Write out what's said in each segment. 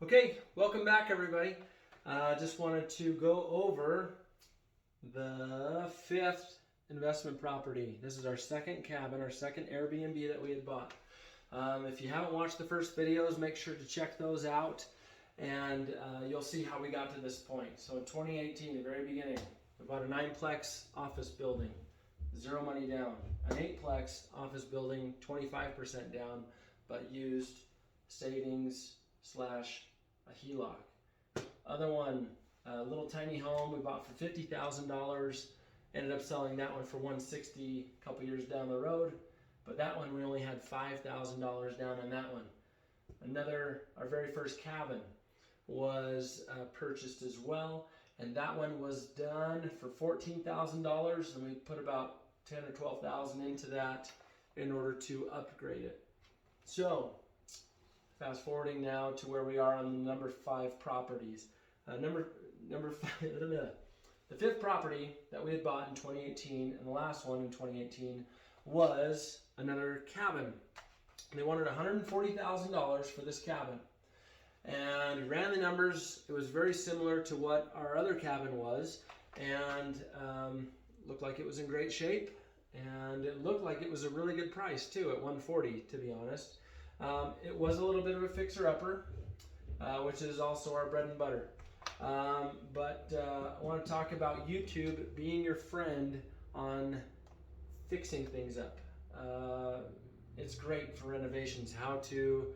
Okay, welcome back everybody. Just wanted to go over the fifth investment property. This is our second cabin, our second Airbnb that we had bought. If you haven't watched the first videos, make sure to check those out and you'll see how we got to this point. So in 2018, the very beginning, we bought a 9-plex office building, zero money down. An 8-plex office building, 25% down, but used savings slash a HELOC. Other one, a little tiny home we bought for $50,000. Ended up selling that one for $160,000 a couple years down the road. But that one we only had $5,000 down on that one. Our very first cabin was purchased as well, and that one was done for $14,000, and we put about $10,000 or $12,000 into that in order to upgrade it. So fast forwarding now to where we are on the number 5 properties. Number 5, the fifth property that we had bought in 2018, and the last one in 2018 was another cabin. They wanted $140,000 for this cabin, and we ran the numbers. It was very similar to what our other cabin was, and looked like it was in great shape, and it looked like it was a really good price too at $140,000, to be honest. It was a little bit of a fixer-upper, which is also our bread and butter. But I want to talk about YouTube being your friend on fixing things up. It's great for renovations, how to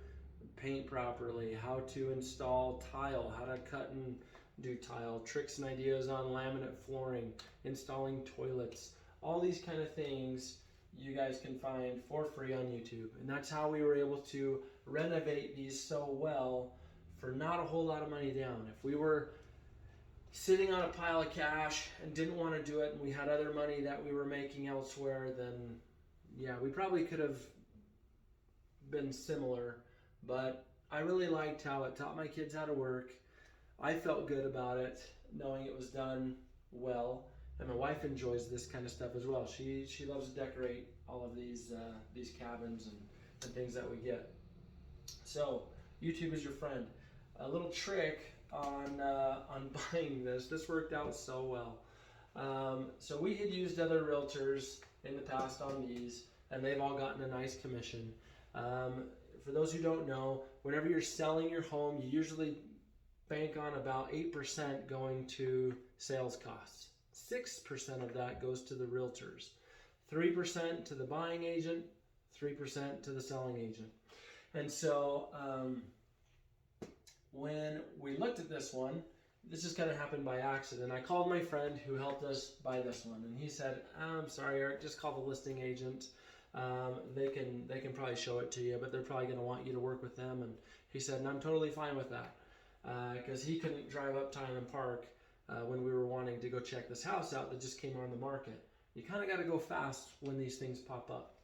paint properly, how to install tile, how to cut and do tile, tricks and ideas on laminate flooring, installing toilets, all these kind of things you guys can find for free on YouTube. And that's how we were able to renovate these so well for not a whole lot of money down. If we were sitting on a pile of cash and didn't want to do it, and we had other money that we were making elsewhere, then yeah, we probably could have been similar. But I really liked how it taught my kids how to work. I felt good about it, knowing it was done well. And my wife enjoys this kind of stuff as well. She loves to decorate all of these cabins and things that we get. So YouTube is your friend. A little trick on buying this. This worked out so well. So we had used other realtors in the past on these, and they've all gotten a nice commission. For those who don't know, whenever you're selling your home, you usually bank on about 8% going to sales costs. 6% of that goes to the realtors, 3% to the buying agent, 3% to the selling agent. And so when we looked at this one, this just kind of happened by accident. I called my friend who helped us buy this one, and he said, "I'm sorry, Eric, just call the listing agent. They can probably show it to you, but they're probably going to want you to work with them." And he said, and I'm totally fine with that, because he couldn't drive up to Highland Park when we were wanting to go check this house out that just came on the market. You kind of got to go fast when these things pop up.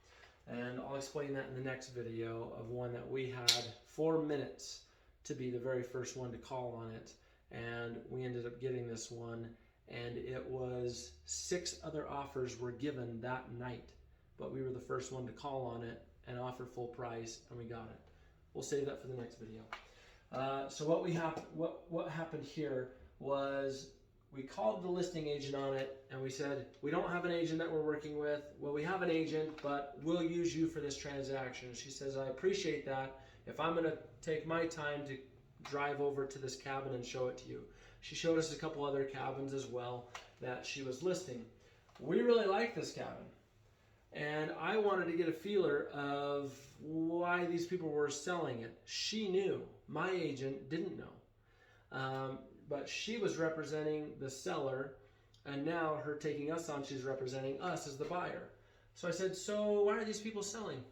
And I'll explain that in the next video of one that we had 4 minutes to be the very first one to call on it. And we ended up getting this one, and it was 6 other offers were given that night. But we were the first one to call on it and offer full price, and we got it. We'll save that for the next video. So what happened here was we called the listing agent on it, and we said, we don't have an agent that we're working with. Well, we have an agent, but we'll use you for this transaction. She says, I appreciate that. If I'm going to take my time to drive over to this cabin and show it to you. She showed us a couple other cabins as well that she was listing. We really like this cabin, and I wanted to get a feeler of why these people were selling it. She knew. My agent didn't know. But she was representing the seller, and now her taking us on, she's representing us as the buyer. So I said, so why are these people selling?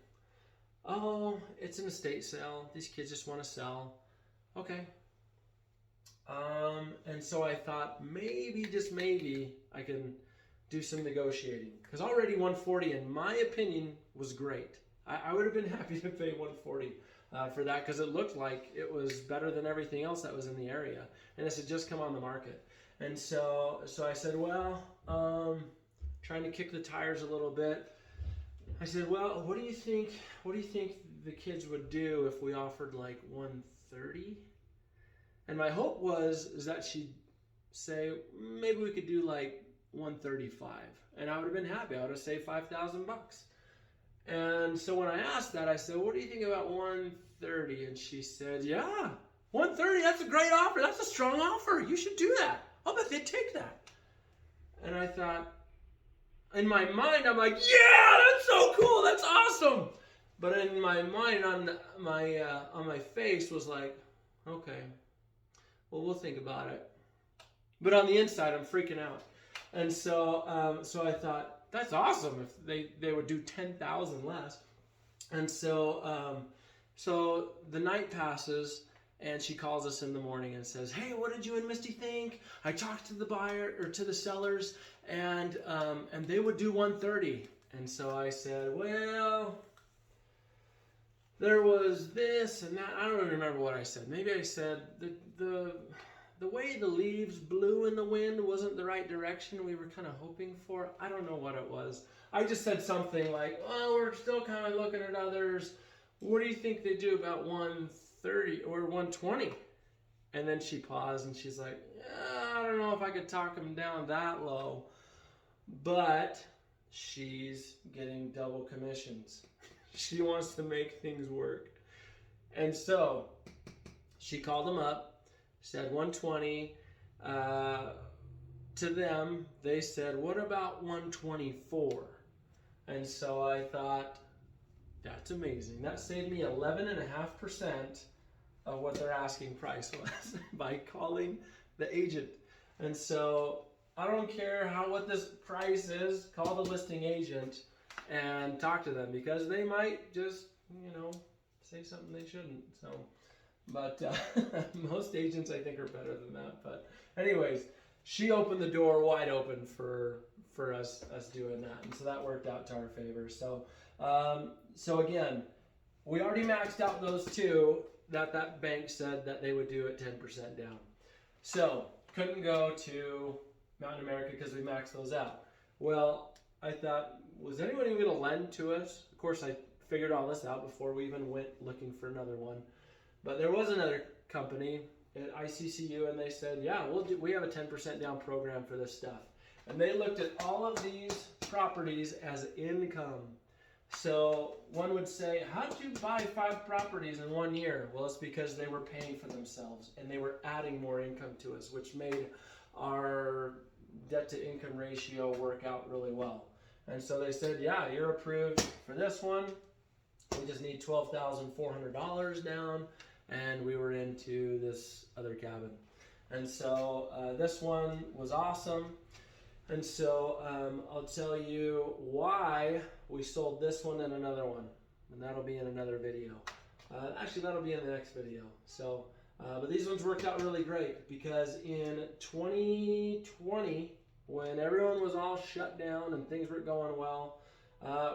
Oh, it's an estate sale. These kids just want to sell. Okay. And so I thought maybe, just maybe, I can do some negotiating. Because already $140, in my opinion, was great. I would have been happy to pay $140 for that, because it looked like it was better than everything else that was in the area. And this had just come on the market. And so I said, well, trying to kick the tires a little bit. I said, well, what do you think the kids would do if we offered like 130? And my hope is that she'd say, maybe we could do like 135. And I would have been happy. I would have saved $5,000. And so when I asked that, I said, what do you think about 130? And she said, yeah, 130, that's a great offer. That's a strong offer. You should do that. I'll bet they'd take that. And I thought, in my mind, I'm like, yeah, that's so cool. That's awesome. But in my mind, on my face was like, okay, well, we'll think about it. But on the inside, I'm freaking out. And so, so I thought, that's awesome if they would do 10,000 less. And so, so the night passes, and she calls us in the morning and says, hey, what did you and Misty think? I talked to the buyer or to the sellers, and they would do 130. And so I said, well, there was this and that. I don't even remember what I said. Maybe I said the way the leaves blew in the wind wasn't the right direction we were kind of hoping for. I don't know what it was. I just said something like, oh, we're still kind of looking at others. What do you think they do about 130 or 120? And then she paused and she's like, I don't know if I could talk them down that low. But she's getting double commissions. She wants to make things work. And so she called them up. Said 120. To them, they said, what about 124? And so I thought, that's amazing. That saved me 11.5% of what their asking price was by calling the agent. And so I don't care what this price is, call the listing agent and talk to them, because they might just, say something they shouldn't. So. But most agents, I think, are better than that. But anyways, she opened the door wide open for us doing that. And so that worked out to our favor. So so again, we already maxed out those two that bank said that they would do at 10% down. So couldn't go to Mountain America because we maxed those out. Well, I thought, was anyone even going to lend to us? Of course, I figured all this out before we even went looking for another one. But there was another company at ICCU, and they said, yeah, we have a 10% down program for this stuff. And they looked at all of these properties as income. So one would say, how'd you buy 5 properties in 1 year? Well, it's because they were paying for themselves, and they were adding more income to us, which made our debt to income ratio work out really well. And so they said, yeah, you're approved for this one. We just need $12,400 down, and we were into this other cabin. And so this one was awesome. And so I'll tell you why we sold this one and another one, and that'll be in another video. Actually, that'll be in the next video. So, but these ones worked out really great, because in 2020, when everyone was all shut down and things were going well,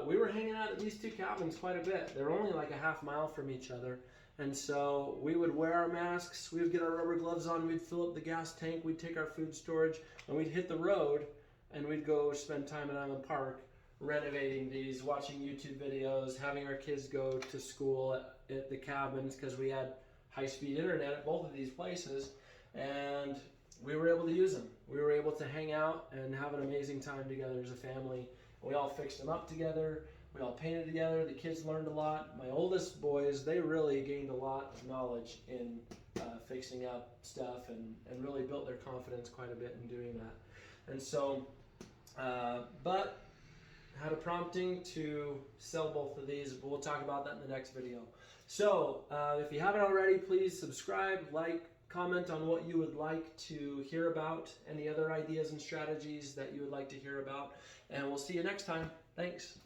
we were hanging out at these two cabins quite a bit. They're only like a half mile from each other. And so we would wear our masks, we would get our rubber gloves on, we'd fill up the gas tank, we'd take our food storage, and we'd hit the road, and we'd go spend time at Island Park renovating these, watching YouTube videos, having our kids go to school at the cabins, because we had high-speed internet at both of these places, and we were able to use them. We were able to hang out and have an amazing time together as a family. We all fixed them up together. We all painted together. The kids learned a lot. My oldest boys, they really gained a lot of knowledge in fixing up stuff, and really built their confidence quite a bit in doing that. And so, but had a prompting to sell both of these, but we'll talk about that in the next video. So if you haven't already, please subscribe, like, comment on what you would like to hear about, any other ideas and strategies that you would like to hear about, and we'll see you next time. Thanks.